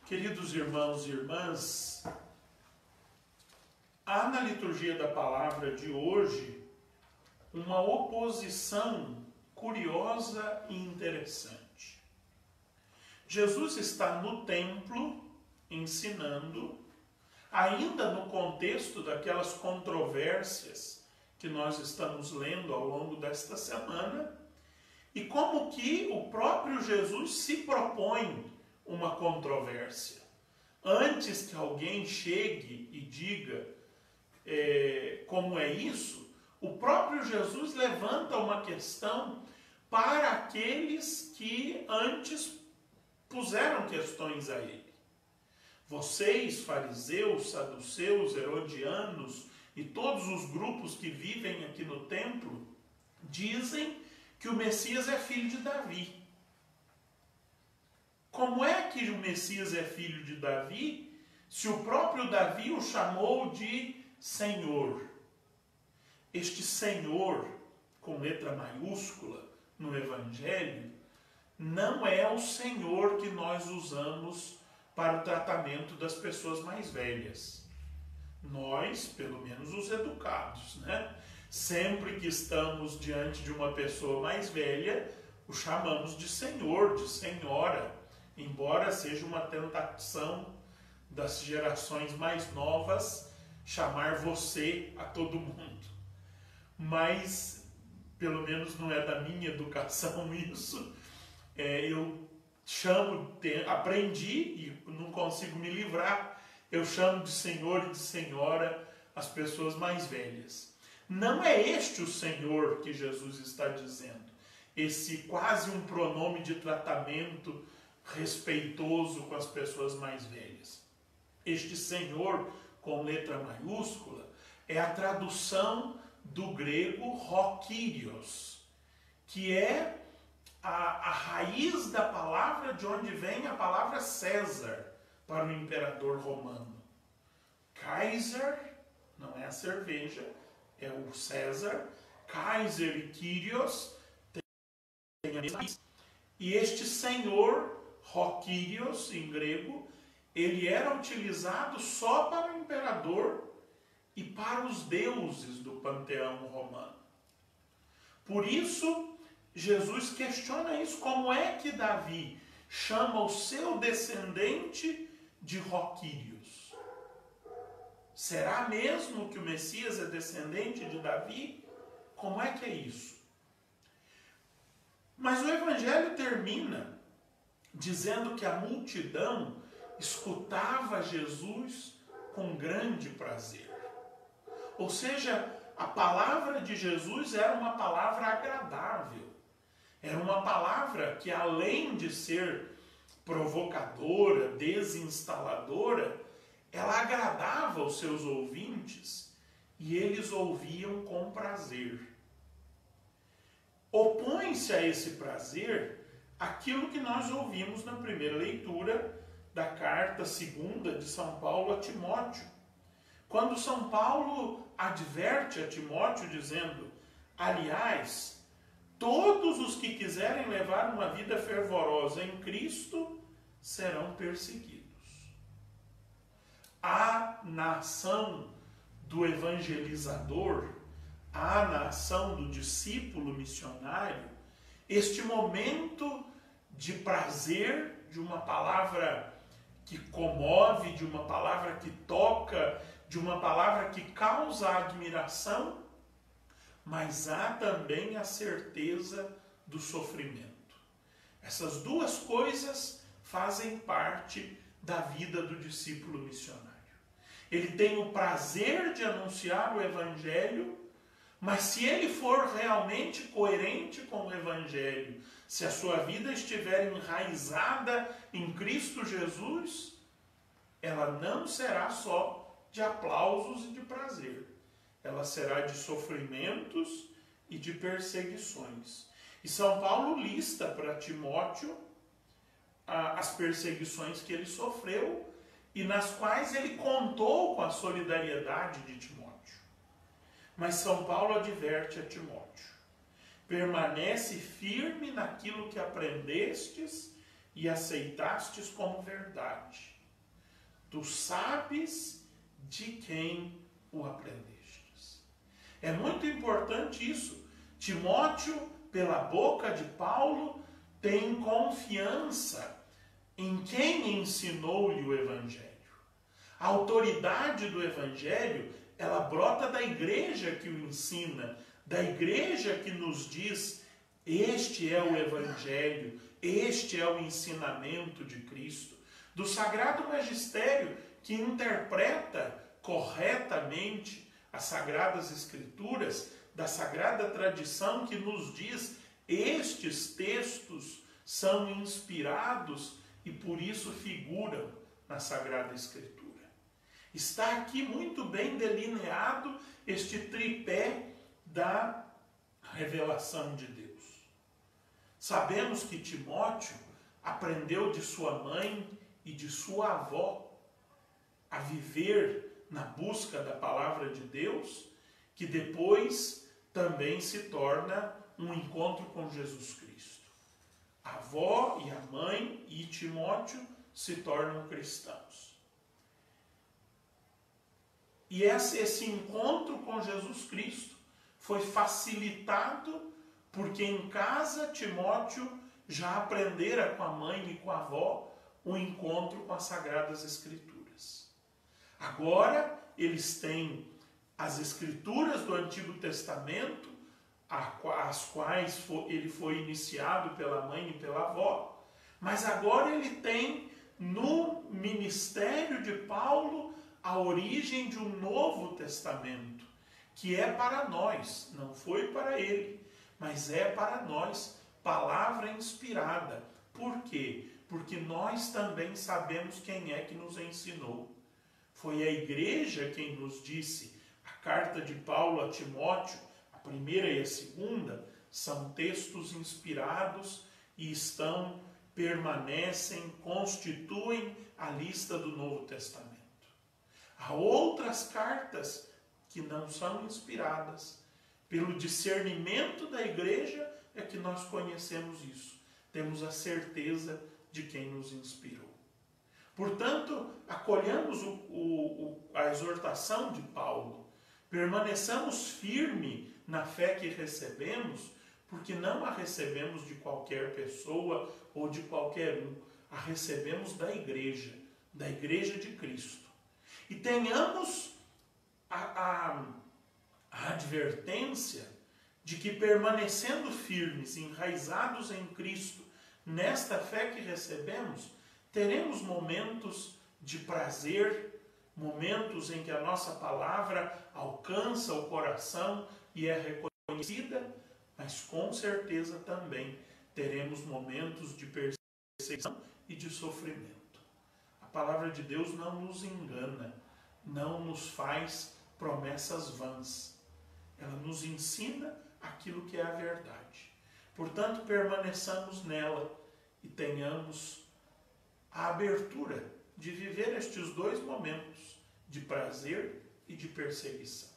Queridos irmãos e irmãs, há na liturgia da palavra de hoje uma oposição curiosa e interessante. Jesus está no templo ensinando, ainda no contexto daquelas controvérsias que nós estamos lendo ao longo desta semana, e como que o próprio Jesus se propõe uma controvérsia. Antes que alguém chegue e diga como é isso, o próprio Jesus levanta uma questão para aqueles que antes puseram questões a ele. Vocês, fariseus, saduceus, herodianos e todos os grupos que vivem aqui no templo, dizem que o Messias é filho de Davi. Como é que o Messias é filho de Davi, se o próprio Davi o chamou de Senhor? Este Senhor, com letra maiúscula, no Evangelho, não é o Senhor que nós usamos para o tratamento das pessoas mais velhas. Nós, pelo menos os educados, né? Sempre que estamos diante de uma pessoa mais velha, o chamamos de Senhor, de Senhora, embora seja uma tentação das gerações mais novas chamar você a todo mundo. Mas, pelo menos não é da minha educação isso. Eu chamo, aprendi e não consigo me livrar, eu chamo de Senhor e de Senhora as pessoas mais velhas. Não é este o Senhor que Jesus está dizendo. Esse quase um pronome de tratamento respeitoso com as pessoas mais velhas. Este Senhor, com letra maiúscula, é a tradução do grego ho Kyrios, que é a raiz da palavra de onde vem a palavra César para o imperador romano. Kaiser não é a cerveja, é o César. Kaiser e Kyrios têm a mesma raiz. E este Senhor, ho Kyrios, em grego, ele era utilizado só para o imperador e para os deuses do panteão romano. Por isso, Jesus questiona isso. Como é que Davi chama o seu descendente de ho Kyrios? Será mesmo que o Messias é descendente de Davi? Como é que é isso? Mas o Evangelho termina dizendo que a multidão escutava Jesus com grande prazer. Ou seja, a palavra de Jesus era uma palavra agradável. Era uma palavra que, além de ser provocadora, desinstaladora, ela agradava os seus ouvintes e eles ouviam com prazer. Opõe-se a esse prazer aquilo que nós ouvimos na primeira leitura da carta segunda de São Paulo a Timóteo. Quando São Paulo adverte a Timóteo dizendo: aliás, todos os que quiserem levar uma vida fervorosa em Cristo serão perseguidos. Há na ação do evangelizador, há na ação do discípulo missionário, este momento de prazer, de uma palavra que comove, de uma palavra que toca, de uma palavra que causa admiração, mas há também a certeza do sofrimento. Essas duas coisas fazem parte da vida do discípulo missionário. Ele tem o prazer de anunciar o Evangelho, mas se ele for realmente coerente com o Evangelho, se a sua vida estiver enraizada em Cristo Jesus, ela não será só de aplausos e de prazer. Ela será de sofrimentos e de perseguições. E São Paulo lista para Timóteo as perseguições que ele sofreu e nas quais ele contou com a solidariedade de Timóteo. Mas São Paulo adverte a Timóteo: permanece firme naquilo que aprendestes e aceitastes como verdade. tu sabes de quem o aprendestes. É muito importante isso. Timóteo, pela boca de Paulo, tem confiança em quem ensinou-lhe o Evangelho. A autoridade do Evangelho, ela brota da igreja que o ensina, da igreja que nos diz: este é o Evangelho, este é o ensinamento de Cristo, do Sagrado Magistério, que interpreta corretamente as Sagradas Escrituras, da Sagrada Tradição, que nos diz: estes textos são inspirados e por isso figuram na Sagrada Escritura. Está aqui muito bem delineado este tripé da revelação de Deus. Sabemos que Timóteo aprendeu de sua mãe e de sua avó a viver na busca da palavra de Deus, que depois também se torna um encontro com Jesus Cristo. A avó e a mãe e Timóteo se tornam cristãos. E esse encontro com Jesus Cristo foi facilitado porque em casa Timóteo já aprendera com a mãe e com a avó o encontro com as Sagradas Escrituras. Agora eles têm as Escrituras do Antigo Testamento, as quais ele foi iniciado pela mãe e pela avó, mas agora ele tem no ministério de Paulo a origem de um Novo Testamento, que é para nós, não foi para ele, mas é para nós, palavra inspirada. Por quê? Porque nós também sabemos quem é que nos ensinou. Foi a igreja quem nos disse. A carta de Paulo a Timóteo, a primeira e a segunda, são textos inspirados e permanecem, constituem a lista do Novo Testamento. Há outras cartas que não são inspiradas. Pelo discernimento da igreja é que nós conhecemos isso. Temos a certeza de quem nos inspirou. Portanto, acolhamos a exortação de Paulo. Permaneçamos firmes na fé que recebemos, porque não a recebemos de qualquer pessoa ou de qualquer um. A recebemos da igreja de Cristo. E tenhamos a advertência de que, permanecendo firmes, enraizados em Cristo, nesta fé que recebemos, teremos momentos de prazer, momentos em que a nossa palavra alcança o coração e é reconhecida, mas com certeza também teremos momentos de perseguição e de sofrimento. A palavra de Deus não nos engana, não nos faz promessas vãs. Ela nos ensina aquilo que é a verdade. Portanto, permaneçamos nela e tenhamos a abertura de viver estes dois momentos de prazer e de perseguição.